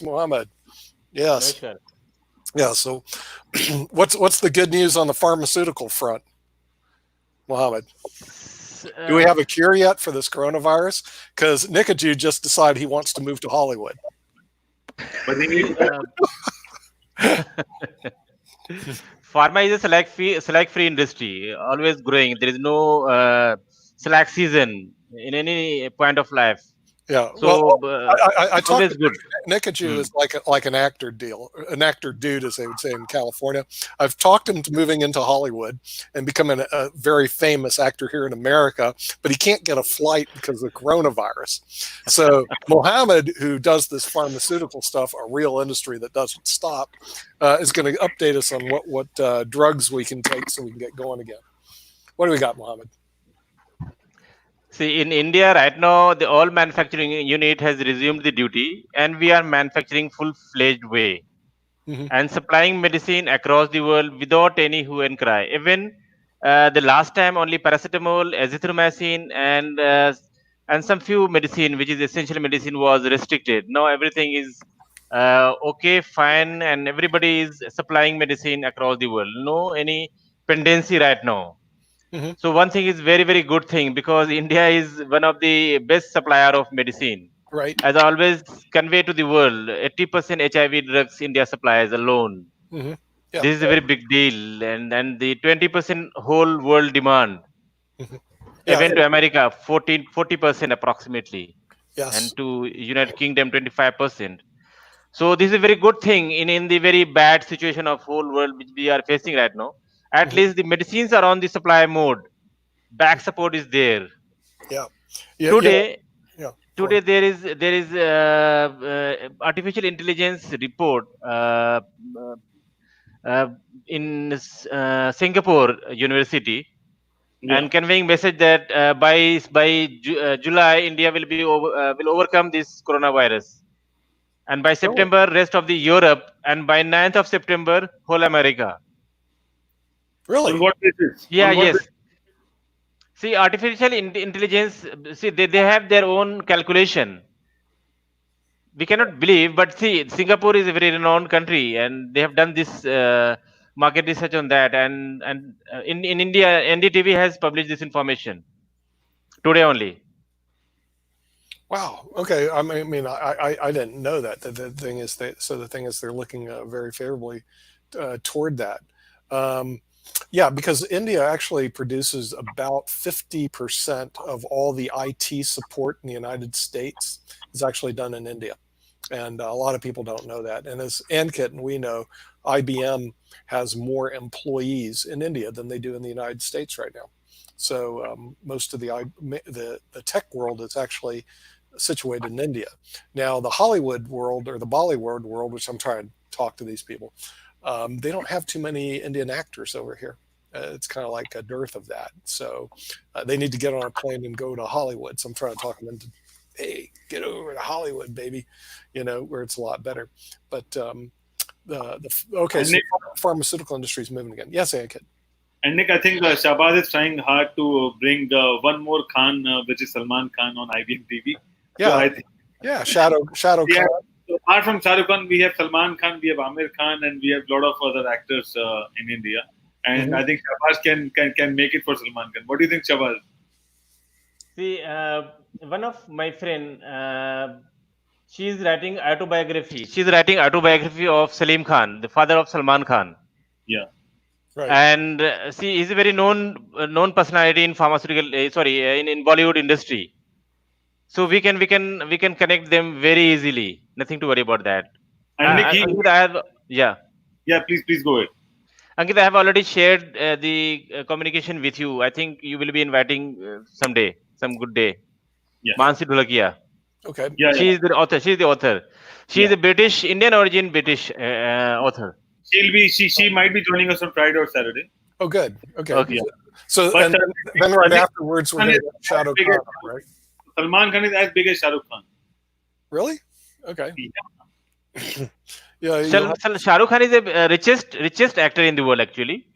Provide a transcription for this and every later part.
Mohammad. Yes. Namaskar. Yeah. So, what's the good news on the pharmaceutical front, Mohammed? S- Do we Uh, have a cure yet for this coronavirus? Because Nikaju just decided he wants to move to Hollywood. But he needs see, Pharma is a select free industry, always growing. There is no slack season in any point of life. Yeah. Well, So I talked always to good. Nikaju Hmm. is like an actor deal, an actor dude, as they would say in California. I've talked him to moving into Hollywood and becoming a very famous actor here in America, but he can't get a flight because of coronavirus. So Mohammed, who does this pharmaceutical stuff, a real industry that doesn't stop, is going to update us on what drugs we can take so we can get going again. What do we got, Mohammed? See, in India right now, the all manufacturing unit has resumed the duty, and we are manufacturing full-fledged way Hmm. and supplying medicine across the world without any hue and cry. Even the last time, only paracetamol, azithromycin, and some few medicine, which is essential medicine, was restricted. Now everything is okay, fine, and everybody is supplying medicine across the world. No any pendency right now. Hmm. So one thing is very very good thing because India is one of the best supplier of medicine. Right. As I always convey to the world, 80% HIV drugs India supplies alone. Hmm. Yeah. This is a very big deal, and the 20% whole world demand, Hmm. Yeah. even to America, 40% approximately, and Yes. to United Kingdom 25%. So this is a very good thing in the very bad situation of whole world which we are facing right now. At Hmm. least the medicines are on the supply mode. Back support is there. Yeah. Yeah. Yeah. Today, Yeah. Go today on. there is artificial intelligence report uh, uh, in Singapore University yeah. and conveying message that by July India will overcome this coronavirus, and by Really? September rest of the Europe, and by 9th of September whole America. On Really? what basis? Yeah, On what yes. basis? See, artificial intelligence. See, they have their own calculation. We cannot believe, but see, Singapore is a very renowned country, and they have done this market research on that. And in India, NDTV has published this information today only. Wow. Okay. I didn't know that. The thing is, the thing is, they're looking very favorably toward that. Um, yeah, because India actually produces about 50% of all the IT support in the United States is actually done in India. And a lot of people don't know that. And as Ankit and we know, IBM has more employees in India than they do in the United States right now. So most of the tech world is actually situated in India. Now the Hollywood world or the Bollywood world, which I'm trying to talk to these people, they don't have too many Indian actors over here. It's kind of like a dearth of that. So they need to get on a plane and go to Hollywood. So I'm trying to talk them into, hey, get over to Hollywood, baby, where it's a lot better. But okay, And so Nick, the pharmaceutical industry is moving again. Yes, Ankit. I think Shahbaz is trying hard to bring one more Khan, which is Salman Khan on IBM TV. So Yeah, I think yeah. Shadow we Khan. have, so apart from Shah Rukh Khan, we have Salman Khan, we have Amir Khan, and we have a lot of other actors in India. And Hmm. I think Shahbaz can make it for Salman Khan. What do you think, Shahbaz? See, one of my friend, she is writing autobiography. She is writing autobiography of Salim Khan, the father of Salman Khan, Yeah. Right. and she is a very known personality in pharmaceutical. In Bollywood industry. So we can connect them very easily. Nothing to worry about that. And Nick, Ankit, I have yeah. yeah, please go ahead. Ankit, I have already shared the communication with you. I think you will be inviting someday, some good day. Yeah, Mansi Dholakia. Okay. yeah, She yeah, is the author. She is the author. She is yeah. a British, Indian origin British author. She might be joining us on Friday or Saturday. Oh, good. Okay. Okay. Yeah. So But and then right Nick, afterwards we're Khan going is to get as Shadow big Khan, as right? Salman Khan is as big as Shah Rukh Khan. Really? Okay. Yeah. Yeah, you'll have Shah Rukh Khan is the richest actor in the world actually,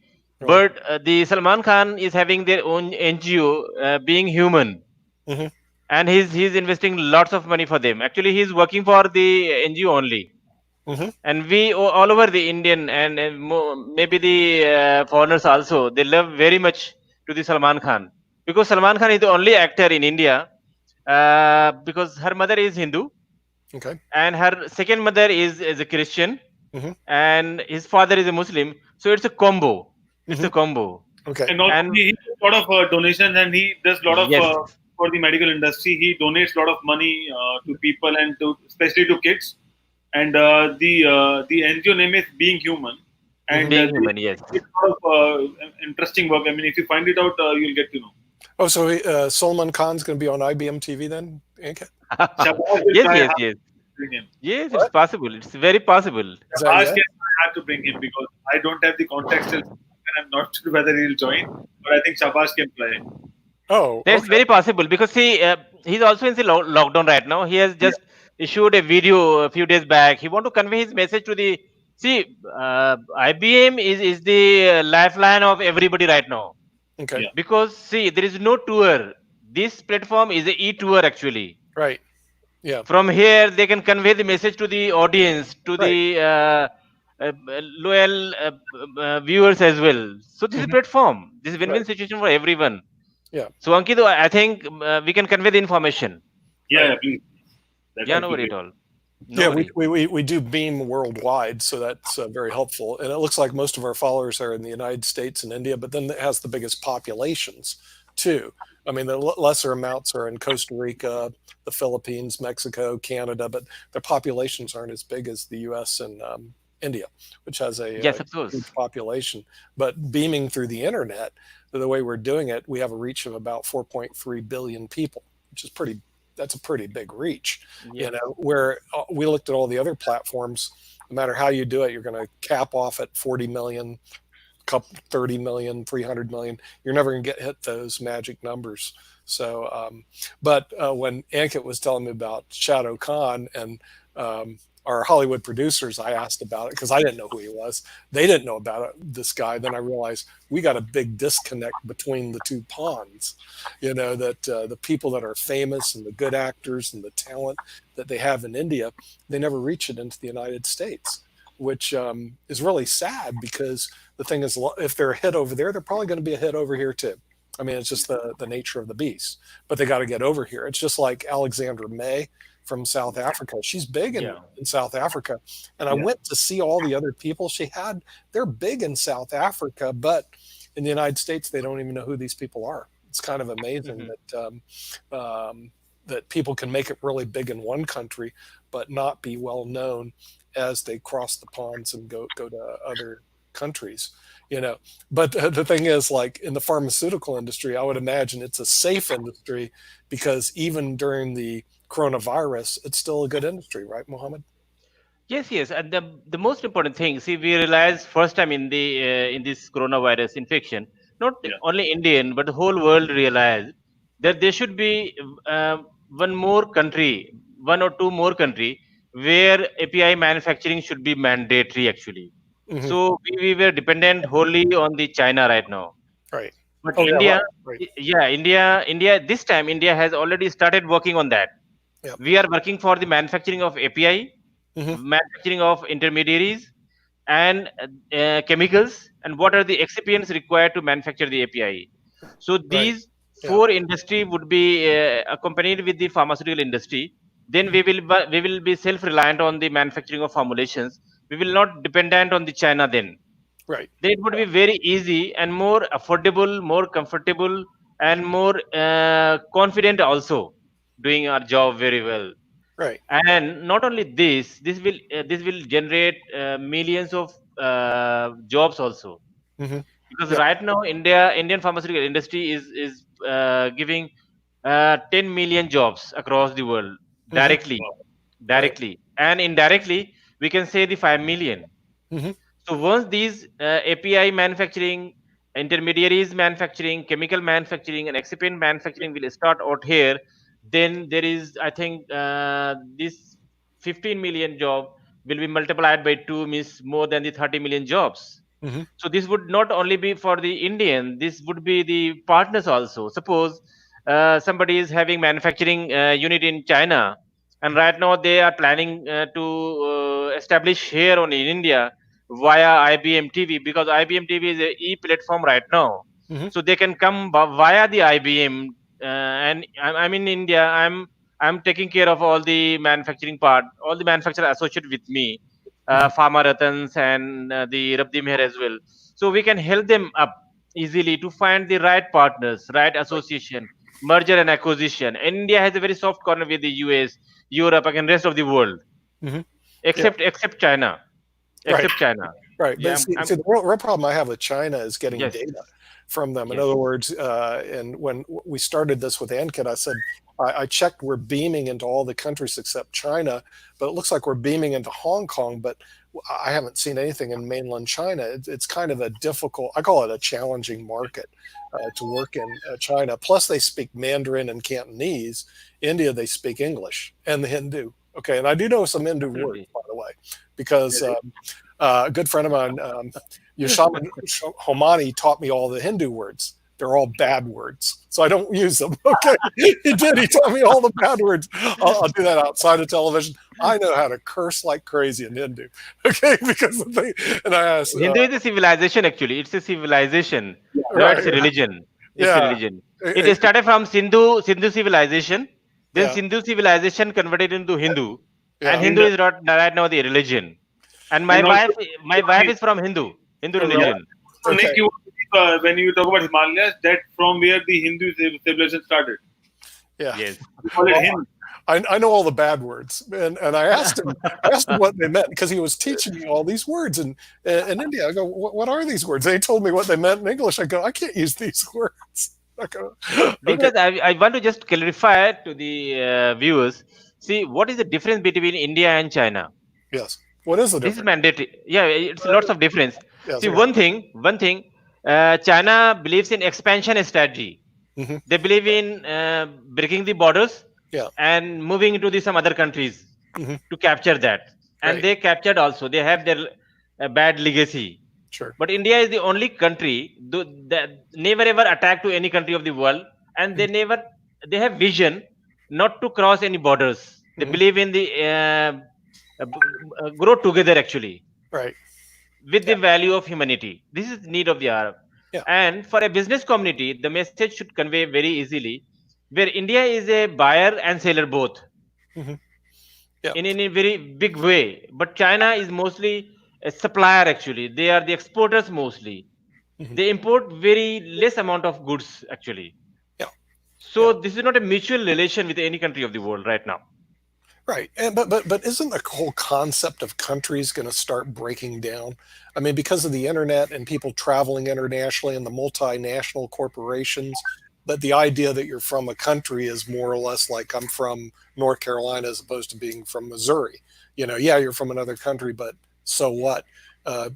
really. but the Salman Khan is having their own NGO, being human, Hmm. and he's investing lots of money for them. Actually, he's working for the NGO only. Hmm. and we all over the Indian and maybe the foreigners also, they love very much to the Salman Khan, because Salman Khan is the only actor in India, because her mother is Hindu Okay. and her second mother is a Christian Hmm. and his father is a Muslim. So it's a combo. It's Hmm. a combo. Okay. And also And he does a lot of donations, and he does a lot of yes, for the medical industry. He donates a lot of money to people and to especially to kids. And the NGO name is Being Human, Hmm. and being they human, yes. did a lot of interesting work. I mean, if you find it out, you'll get to know. Oh, so Salman Khan's going to be on IBM TV then, Ankit? Shabazz will Yes, try yes, hard yes. to bring him. Yes, it's What? possible. It's very possible. Is that Shabazz yet? can try hard to bring him because I don't have the context still, and I'm not sure whether he'll join. But I think Shabazz can try. Oh, That's okay. very possible because see, he's also in the lockdown right now. He has Yeah. just issued a video a few days back. He want to convey his message to the see. IBM is the lifeline of everybody right now, Okay. Yeah. because see, there is no tour. This platform is a e-tour actually. Right. Yeah. From here, they can convey the message to the audience, to Right. the loyal viewers as well. So this is a Hmm. platform. This is Right. win-win situation for everyone. Yeah. So Ankit, I think we can convey the information. Yeah, Right. yeah, please. Yeah, That no will worry be at all. No Yeah, we, worry. we, we, we do beam worldwide, so that's very helpful. And it looks like most of our followers are in the United States and India, but then it has the biggest populations too. I mean, the lesser amounts are in Costa Rica, the Philippines, Mexico, Canada, but their populations aren't as big as the US and India, which has a Yes, of huge course. population. But beaming through the internet, the way we're doing it, we have a reach of about 4.3 billion people, which is that's a pretty big reach, Yes. where we looked at all the other platforms. No matter how you do it, you're going to cap off at 40 million, couple 30 million, 300 million. You're never going to get hit those magic numbers. So but when Ankit was telling me about Shadow Khan and our Hollywood producers, I asked about it because I didn't know who he was. They didn't know about this guy. Then I realized we got a big disconnect between the two ponds. That the people that are famous and the good actors and the talent that they have in India, they never reach it into the United States, which is really sad because the thing is, if they're a hit over there, they're probably going to be a hit over here too. I mean, it's just the nature of the beast. But they got to get over here. It's just like Alexandra May from South Africa. She's big Yeah. in South Africa. And I Yeah. went to see all the other people she had. They're big in South Africa, but in the United States, they don't even know who these people are. It's kind of amazing Hmm. that people can make it really big in one country, but not be well known as they cross the ponds and go to other countries. You know, but the thing is, like in the pharmaceutical industry, I would imagine it's a safe industry because even during the coronavirus, it's still a good industry, right, Mohammed? Yes, yes. And the most important thing, see, we realized first time in this coronavirus infection, not Yeah. only Indian but the whole world realized that there should be uh, one more country, one or two more country where API manufacturing should be mandatory actually. Hmm. So we were dependent wholly on the China right now. Right. But Oh yeah, India, right, right. yeah, India, this time India has already started working on that. Yeah. We are working for the manufacturing of API, Hmm. manufacturing of intermediaries, and chemicals, and what are the excipients required to manufacture the API. So Right. these Yeah. four industry would be accompanied with the pharmaceutical industry. Then we will be self-reliant on the manufacturing of formulations. We will not dependent on the China then. Right. Then it would be very easy and more affordable, more comfortable, and more confident also doing our job very well. Right. And not only this will generate millions of jobs also, Hmm. because Yeah. right now Indian pharmaceutical industry is giving 10 million jobs across the world, Hmm. directly, Wow. Right. and indirectly we can say the 5 million. Hmm. So once these API manufacturing, intermediaries manufacturing, chemical manufacturing, and excipient manufacturing will start out here, then there is, I think, this 15 million job will be multiplied by two, means more than the 30 million jobs. Hmm. So this would not only be for the Indian, this would be the partners also. Suppose somebody is having manufacturing unit in China, and right now they are planning to establish here on in India via IBM TV, because IBM TV is a e-platform right now. Mhm. So they can come via the IBM, and I'm in India. I'm taking care of all the manufacturing part, all the manufacturer associated with me, Mhm. Pharma Ratans and the Rabdim here as well. So we can help them up easily to find the right partners, right Right. association, merger and acquisition. India has a very soft corner with the US, Europe, and rest of the world, Mhm. Yeah. except China, Right. except China. Right. Yeah, But see, the real problem I have with China is getting yes, data from them. In yes, other words, and when we started this with ANKIT, I said, I checked, we're beaming into all the countries except China, but it looks like we're beaming into Hong Kong, but I haven't seen anything in mainland China. It's kind of a difficult, I call it a challenging market to work in China. Plus, they speak Mandarin and Cantonese. India, they speak English and the Hindu. Okay. And I do know some Hindu words, absolutely. by the way, because a good friend of mine, Yashaman Homani, taught me all the Hindu words. They're all bad words, so I don't use them. Okay, he did. He taught me all the bad words. I'll do that outside of television. I know how to curse like crazy in Hindu. Okay, because the thing. And I asked, Hindu is a civilization actually. It's a civilization. No, right, it's a religion. It's a yeah, religion. eh, It started from Sindhu civilization. Then yeah, Sindhu civilization converted into Hindu, and yeah, In Hindu the is not right now the religion. And and also my wife is from Hindu right. yeah. religion. So Nick, Okay, when you talk about Himalayas, that's from where the Hindu civilization started. yeah. Yes. We call it Well, Hind. I know all the bad words, and I asked him what they meant because he was teaching me all these words in India. I go, what are these words? They told me what they meant in English. I go, I can't use these words. I go, okay, Because I want to just clarify to the viewers. See, what is the difference between India and China? yes. What is the This is difference? mandatory. Yeah, it's lots of difference. Yes, See, okay. one thing, China believes in expansion strategy. Hmm. They believe in breaking the borders Yeah. and moving into the some other countries Hmm. to capture that. And Right. they captured also. They have their bad legacy. Sure. But India is the only country that never ever attack to any country of the world, and they have vision not to cross any borders. They Hmm. believe in the grow together actually Right. with Yeah. the value of humanity. This is the need of the hour. Yeah. And for a business community, the message should convey very easily, where India is a buyer and seller both Hmm. Yeah. in a very big way. But China is mostly a supplier actually. They are the exporters mostly. Hmm. They import very less amount of goods actually. Yeah. So Yeah. this is not a mutual relation with any country of the world right now. Right. And but isn't the whole concept of countries going to start breaking down? I mean, because of the internet and people traveling internationally and the multinational corporations, but the idea that you're from a country is more or less like I'm from North Carolina as opposed to being from Missouri. Yeah, you're from another country, but so what?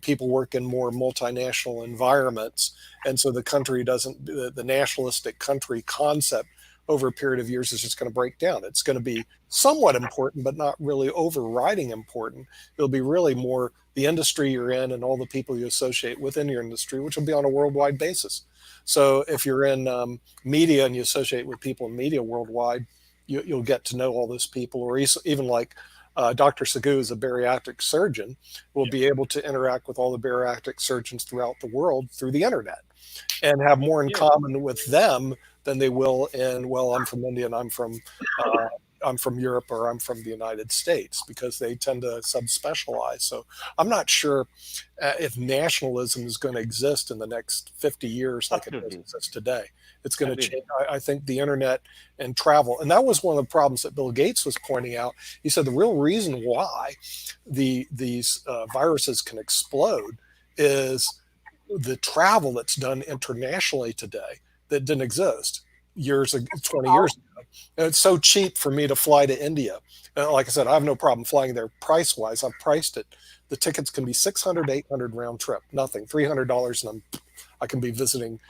People work in more multinational environments, and so the country doesn't. The nationalistic country concept over a period of years is just going to break down. It's going to be somewhat important, but not really overriding important. It'll be really more the industry you're in and all the people you associate within your industry, which will be on a worldwide basis. So if you're in media and you associate with people in media worldwide, you'll get to know all those people, or even like Dr. Sagu is a bariatric surgeon, will Yeah. be able to interact with all the bariatric surgeons throughout the world through the internet and have more in Yeah, common with them than they will in, well, I'm from India and I'm from Europe or I'm from the United States, because they tend to subspecialize. So I'm not sure if nationalism is going to exist in the next 50 years like it does absolutely. exist today. It's going to Agreed. change. I think the internet and travel, and that was one of the problems that Bill Gates was pointing out. He said the real reason why these viruses can explode is the travel that's done internationally today that didn't exist 20 years ago. And it's so cheap for me to fly to India. Like I said, I have no problem flying there price wise. I've priced it. The tickets can be 600, 800 round trip, nothing, $300, and I can be visiting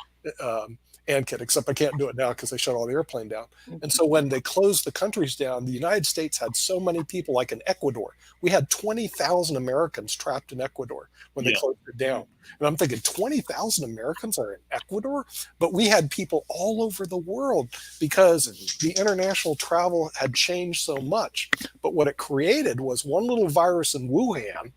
Ankit, except I can't do it now because they shut all the airplane down. And so when they closed the countries down, the United States had so many people, like in Ecuador. We had 20,000 Americans trapped in Ecuador when they Yeah. closed it down. And I'm thinking 20,000 Americans are in Ecuador? But we had people all over the world because the international travel had changed so much. But what it created was one little virus in Wuhan,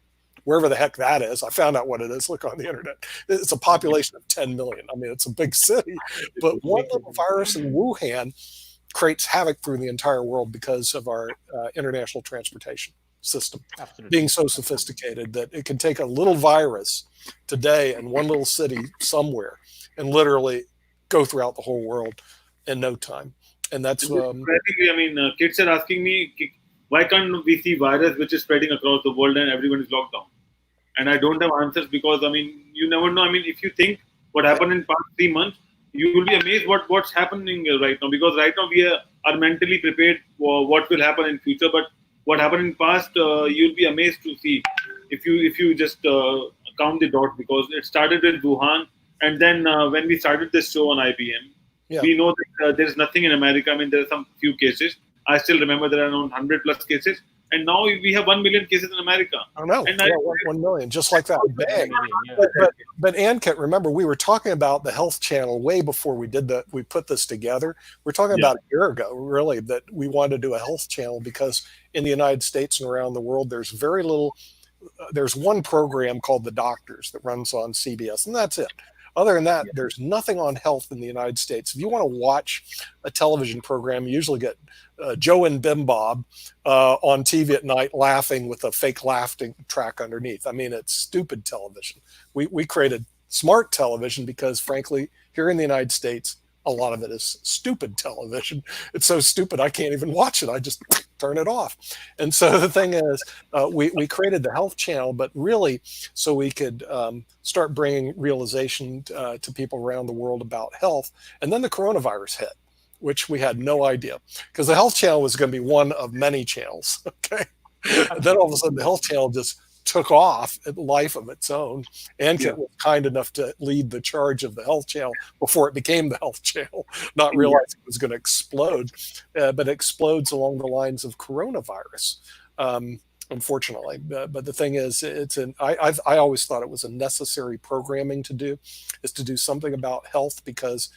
wherever the heck that is. I found out what it is. Look on the internet. It's a population of 10 million. I mean, it's a big city, but one little virus in Wuhan creates havoc through the entire world because of our international transportation system being so sophisticated that it can take a little virus today in one little city somewhere and literally go throughout the whole world in no time. And that's kids are asking me, why can't we see virus which is spreading across the world and everyone is locked down? And I don't have answers because you never know. If you think what happened in past 3 months, you will be amazed what's happening right now. Because right now we are mentally prepared for what will happen in future. But what happened in past, you'll be amazed to see if you just count the dots. Because it started with Wuhan, and then when we started this show on IBM, we know that there is nothing in America. There are some few cases. I still remember there are around 100 plus cases. And now we have 1 million cases in America. I know. 1 million, just like that. Bang. But Ankit, remember, we were talking about the Health Channel way before we put this together. We're talking about a year ago, really, that we wanted to do a Health Channel because in the United States and around the world, there's very little. There's one program called The Doctors that runs on CBS, and that's it. Other than that, there's nothing on health in the United States. If you want to watch a television program, you usually get Joe and Bim Bob on TV at night laughing with a fake laughing track underneath. It's stupid television. We created smart television because, frankly, here in the United States, a lot of it is stupid television. It's so stupid I can't even watch it. I just turn it off. And so the thing is, we created the Health Channel, but really so we could start bringing realization to people around the world about health. And then the coronavirus hit, which we had no idea, because the Health Channel was going to be one of many channels. Okay. And then all of a sudden the Health Channel just took off at life of its own. Ankit was kind enough to lead the charge of the Health Channel before it became the Health Channel, not realizing it was going to explode, but it explodes along the lines of coronavirus, unfortunately. But the thing is, I always thought it was a necessary programming to do, is to do something about health, because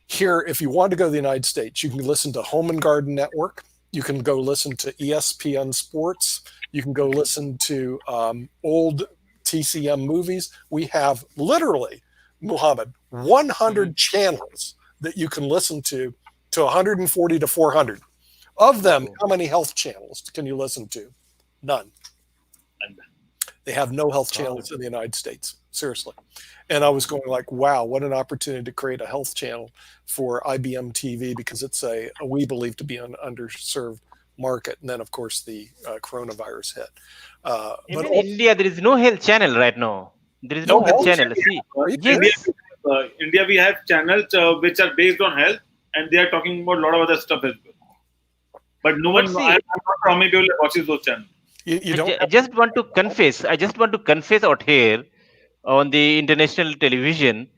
here, if you want to go to the United States, you can listen to Home and Garden Network. You can go listen to ESPN Sports. You can go listen to old TCM movies. We have literally, Mohammad, 100 channels that you can listen to 140 to 400. Of them, how many health channels can you listen to? None. They have no health channels in the United States. Seriously. And I was going like, wow, what an opportunity to create a health channel for IBM TV, because it's we believe to be an underserved market. And then, of course, the coronavirus hit. But in India, there is no health channel right now. There is no health channel. See, India, we have channels which are based on health, and they are talking about a lot of other stuff as well. But no one, I'm not sure how many people watches those channels. I just want to confess out here on the international television,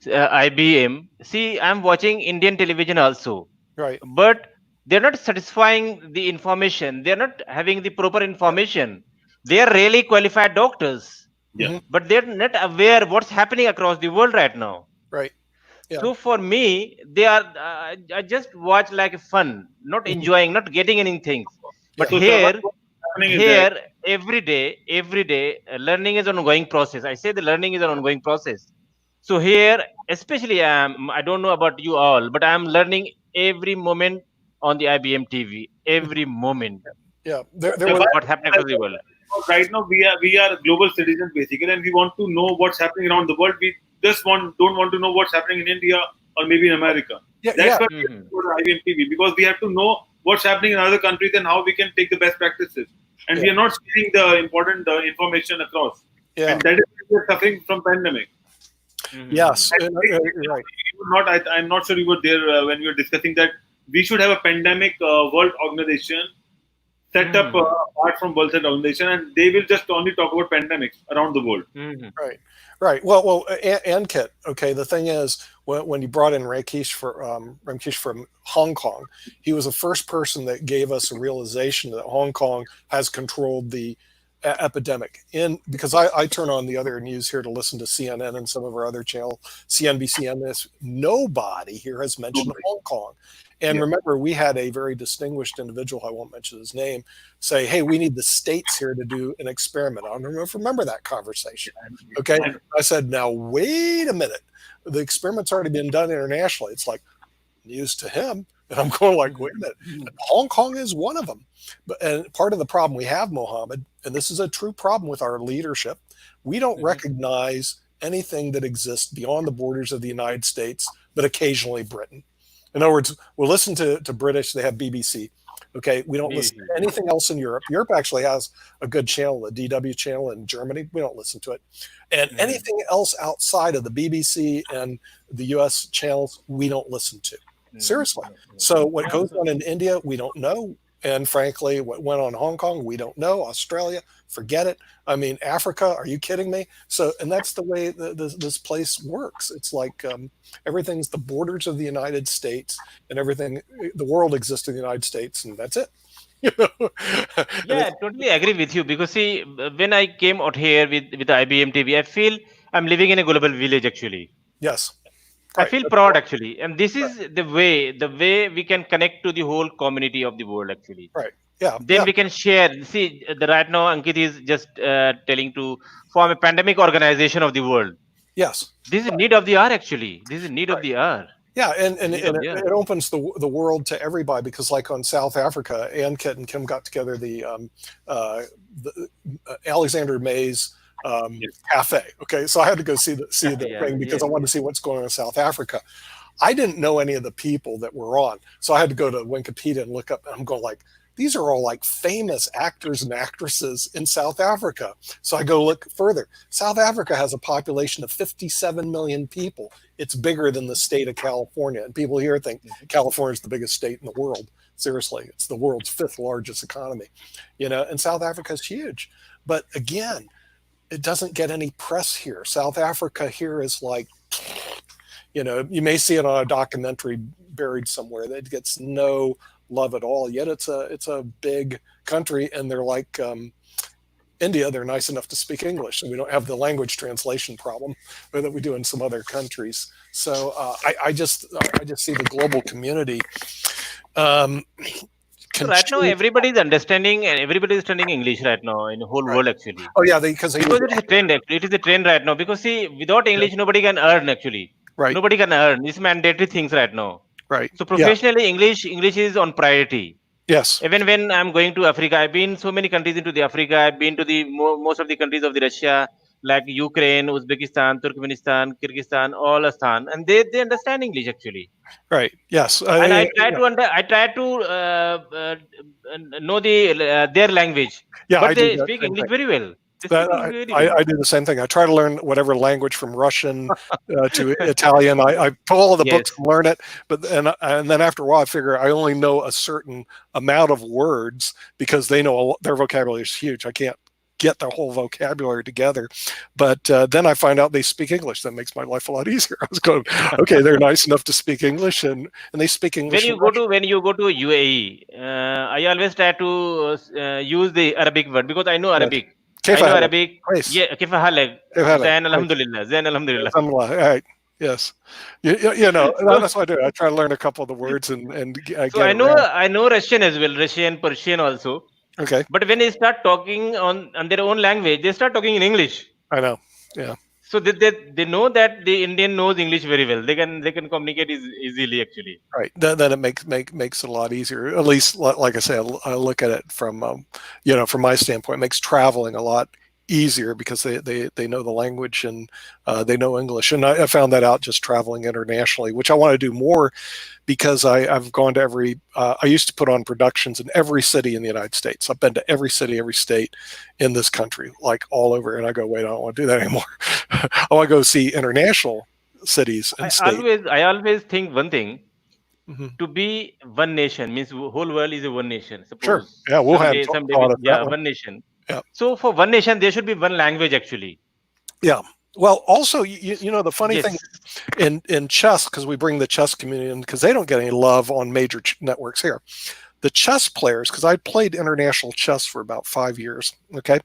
IBM. See, I'm watching Indian television also. Right. But they're not satisfying the information. They're not having the proper information. They are really qualified doctors. Yeah. But they're not aware what's happening across the world right now. Right. Yeah. So for me, they are. I just watch like fun, not enjoying, not getting anything. But here, every day, learning is an ongoing process. I say the learning is an ongoing process. So here, especially, I don't know about you all, but I'm learning every moment on the IBM TV. Every moment. Yeah, there was what happened across the world. Right now, we are global citizens basically, and we want to know what's happening around the world. We just don't want to know what's happening in India or maybe in America. That's why we have to go to IBM TV, because we have to know what's happening in other countries and how we can take the best practices. And we are not sharing the important information across. Yeah. And that is why we are suffering from pandemic. Yes. Right. I'm not sure you were there when we were discussing that we should have a pandemic world organization set up apart from World Health Organization, and they will just only talk about pandemics around the world. Right, right. And Kit. Okay, the thing is, when you brought in Ramkesh from Hong Kong, he was the first person that gave us a realization that Hong Kong has controlled the epidemic. Because I turn on the other news here to listen to CNN and some of our other channels, CNBC, MS. Nobody here has mentioned Hong Kong. And remember, we had a very distinguished individual, I won't mention his name, say, hey, we need the states here to do an experiment. I don't know if you remember that conversation. Okay. I said, now, wait a minute. The experiment's already been done internationally. It's like news to him. And I'm going like, wait a minute. And Hong Kong is one of them. And part of the problem we have, Mohammad, and this is a true problem with our leadership, we don't recognize anything that exists beyond the borders of the United States, but occasionally Britain. In other words, we'll listen to British, they have BBC. Okay, we don't listen to anything else in Europe. Europe actually has a good channel, the DW channel in Germany. We don't listen to it. And anything else outside of the BBC and the US channels, we don't listen to. Seriously. So what goes on in India, we don't know. And frankly, what went on in Hong Kong, we don't know. Australia, forget it. I mean, Africa, are you kidding me? So, and that's the way this place works. It's like everything's the borders of the United States, and everything, the world exists in the United States, and that's it. Yeah, I totally agree with you, because see, when I came out here with IBM TV, I feel I'm living in a global village actually. Yes. I feel proud actually, and this is the way we can connect to the whole community of the world actually. Right. Yeah. Then we can share. See, right now Ankit is just telling to form a pandemic organization of the world. Yes. This is need of the hour actually. This is need of the hour. Yeah, and it opens the world to everybody, because like on South Africa, Ann Kit and Kim got together the Alexander May's cafe. Okay, so I had to go see the thing because I wanted to see what's going on in South Africa. I didn't know any of the people that were on, so I had to go to Wikipedia and look up. And I'm going like, these are all like famous actors and actresses in South Africa. So I go look further. South Africa has a population of 57 million people. It's bigger than the state of California. And people here think California is the biggest state in the world. Seriously, it's the world's 5th largest economy. And South Africa is huge. But again, it doesn't get any press here. South Africa here is like, you may see it on a documentary buried somewhere that gets no love at all. Yet it's a big country, and they're like India. They're nice enough to speak English, and we don't have the language translation problem that we do in some other countries. So I just see the global community. Right now, everybody is understanding, and everybody is studying English right now in the whole world actually. Oh yeah, because it is a trend. Actually, it is a trend right now, because see, without English, nobody can earn actually. Right. Nobody can earn. It's mandatory things right now. Right. So professionally, English is on priority. Yes. Even when I'm going to Africa, I've been so many countries into the Africa. I've been to the most of the countries of the Russia, like Ukraine, Uzbekistan, Turkmenistan, Kyrgyzstan, all Astan, and they understand English actually. Right. Yes. And I try to know their language. Yeah, but they speak English very well. I do the same thing. I try to learn whatever language, from Russian to Italian. I pull all the books and learn it, and then after a while, I figure I only know a certain amount of words, because they know their vocabulary is huge. I can't get their whole vocabulary together, but then I find out they speak English. That makes my life a lot easier. I was going, okay, they're nice enough to speak English, and they speak English. When you go to UAE, I always try to use the Arabic word, because I know Arabic. I know Arabic. Yeah, كيف حالك? زين الحمد لله. Right. Yes. That's what I do. I try to learn a couple of the words and so I know Russian as well, Russian, Persian also. Okay. But when they start talking on their own language, they start talking in English. I know. Yeah. So they know that the Indian knows English very well. They can communicate easily actually. Right. Then it makes it a lot easier. At least, like I say, I look at it from from my standpoint. It makes traveling a lot easier, because they know the language, and they know English. And I found that out just traveling internationally, which I want to do more, because I've gone to I used to put on productions in every city in the United States. I've been to every city, every state in this country, like all over. And I go, wait, I don't want to do that anymore. I want to go see international cities and states. I always think one thing. Mhm. to be one nation, means whole world is a one nation. Sure. Suppose Yeah, Wuhan someday taught us that yeah, one. one nation. Yeah. So for one nation, there should be one language actually. Yeah. Well, also, the funny thing Yes. in chess, because we bring the chess community in, because they don't get any love on major networks here. The chess players, because I played international chess for about 5 years. Okay.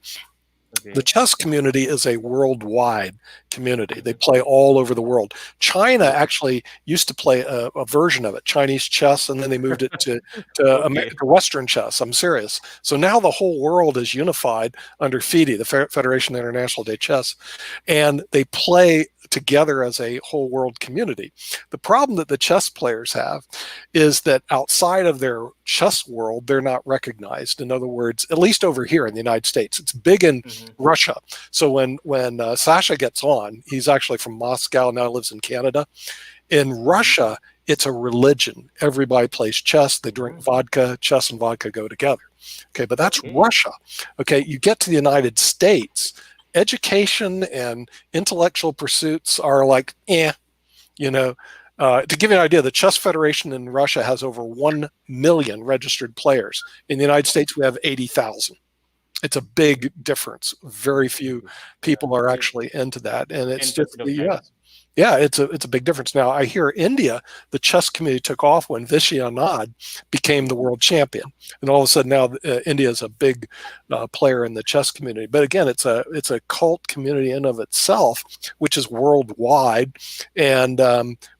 The Okay. chess community is a worldwide community. They Mhm. play all over the world. China Yes. actually used to play a version of it, Chinese chess, and then they moved it Okay. to Western chess. I'm serious. So now the whole world is unified under FIDE, the Federation International de Chess, and they play together as a whole world community. The problem that the chess players have is that outside of their chess world, they're not recognized. In other words, at least over here in the United States, it's big in Mhm. Russia. So when Sasha gets on, he's actually from Moscow, now lives in Canada. In Mhm. Russia, it's a religion. Everybody plays chess. They drink Mhm. vodka. Chess and vodka go together. Okay, but that's Okay. Russia. Okay, you get to the United States, education and intellectual pursuits are like, you know. To give you an idea, the Chess Federation in Russia has over 1 million registered players. In the United States, we have 80,000. It's a big difference. Very Yes. Yes. few Yes. Yeah. people are Just actually into that, and it's just 10% of the times. U.S. Yeah, it's a big difference. Now I hear India, the chess community took off when Vishwanathan became the world champion, and all of a sudden now India is a big player in the chess community. But again, it's a cult community in of itself, which is worldwide. And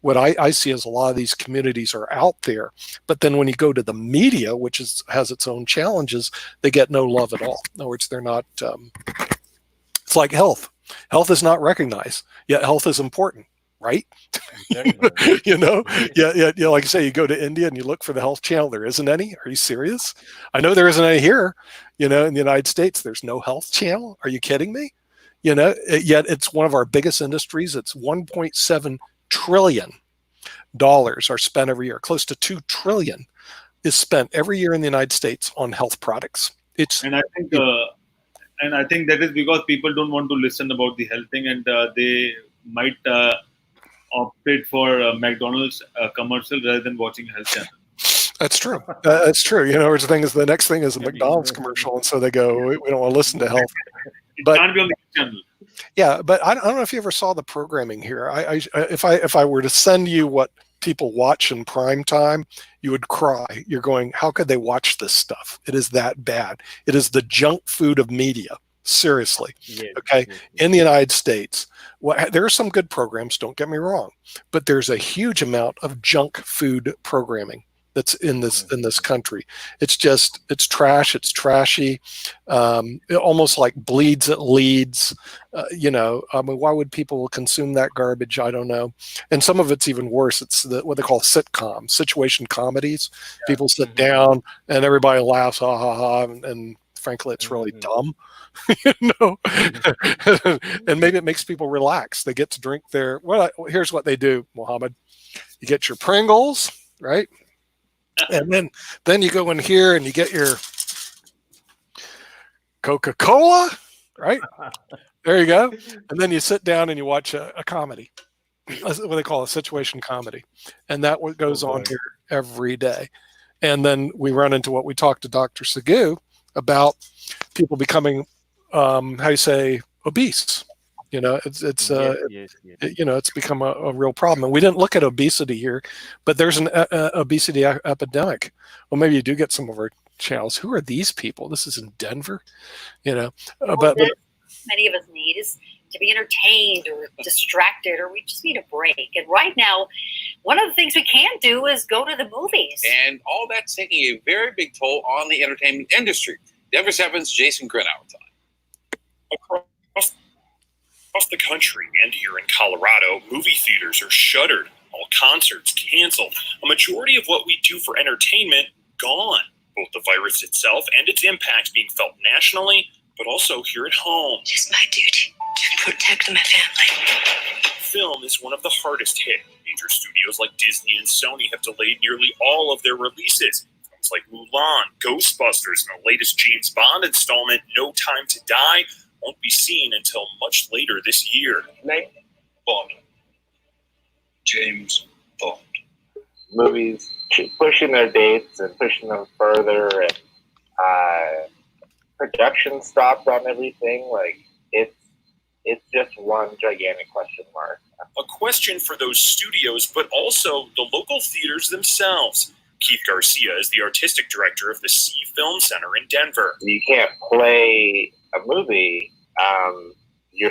what I see is a lot of these communities are out there, but then when you go to the media, which has its own challenges, they get no love at all. In other words, they're not. It's like health. Health is not recognized, yet health is important, right? Very important. you know, Yes. yeah. Like I say, you go to India and you look for the health channel. There isn't any. Are you serious? I know there isn't any here. In the United States, there's no health channel. Are you kidding me? Yet it's one of our biggest industries. It's 1.7 trillion dollars are spent every year. Close to 2 trillion is spent every year in the United States on health products. It's And I think that is because people don't want to listen about the health thing, and they might opted for McDonald's commercial rather than watching a health channel. That's true. That's true. The next thing is a McDonald's commercial, and so they go, we don't want to listen to health. It But can't be on the channel. yeah, but I don't know if you ever saw the programming here. If I were to send you what people watch in prime time, you would cry. You're going, how could they watch this stuff? It is that bad. It is the junk food of media. Seriously. Yes. Okay. Yes. Yes. In the United States, there are some good programs, don't get me wrong, but there's a huge amount of junk food programming that's in this country. It's trash. It's trashy. It almost like bleeds it leads. I mean, why would people consume that garbage? I don't know. And some of it's even worse. It's what they call sitcoms, situation comedies. People sit Mhm. down and everybody laughs, ha ha ha, and frankly, it's really Mhm. dumb. you know, Mhm. and maybe it makes people relax. They get to drink their. Well, here's what they do, Mohammed. You get your Pringles, right? And then you go in here and you get your Coca-Cola, right? There you go. And then you sit down and you watch a comedy, what they call a situation comedy. And that what Oh goes on God. here every day. And then we run into what we talked to Dr. Sagu about people becoming, how you say, obese. Yes. Yes. Yes. It's become a real problem. And we didn't look at obesity here, but there's an obesity epidemic. Well, maybe you do get some of our channels. Who are these people? This is in Denver, but many of us need is to be entertained or distracted, or we just need a break. And right now, one of the things we can't do is go to the movies. And all that's taking a very big toll on the entertainment industry. Denver 7's Jason Grinow. Across the country and here in Colorado, movie theaters are shuttered, all concerts canceled, a majority of what we do for entertainment gone. Both the virus itself and its impact being felt nationally, but also here at home. It's my duty to protect my family. Film is one of the hardest hit. Major studios like Disney and Sony have delayed nearly all of their releases. Films like Mulan, Ghostbusters, and the latest James Bond installment, No Time to Die, won't be seen until much later this year. Name? Bond. James Bond. movies pushing their dates and pushing them further, and production stopped on everything. Like it's just one gigantic question mark. A question for those studios, but also the local theaters themselves. Keith Garcia is the artistic director of the C Film Center in Denver. You can't play a movie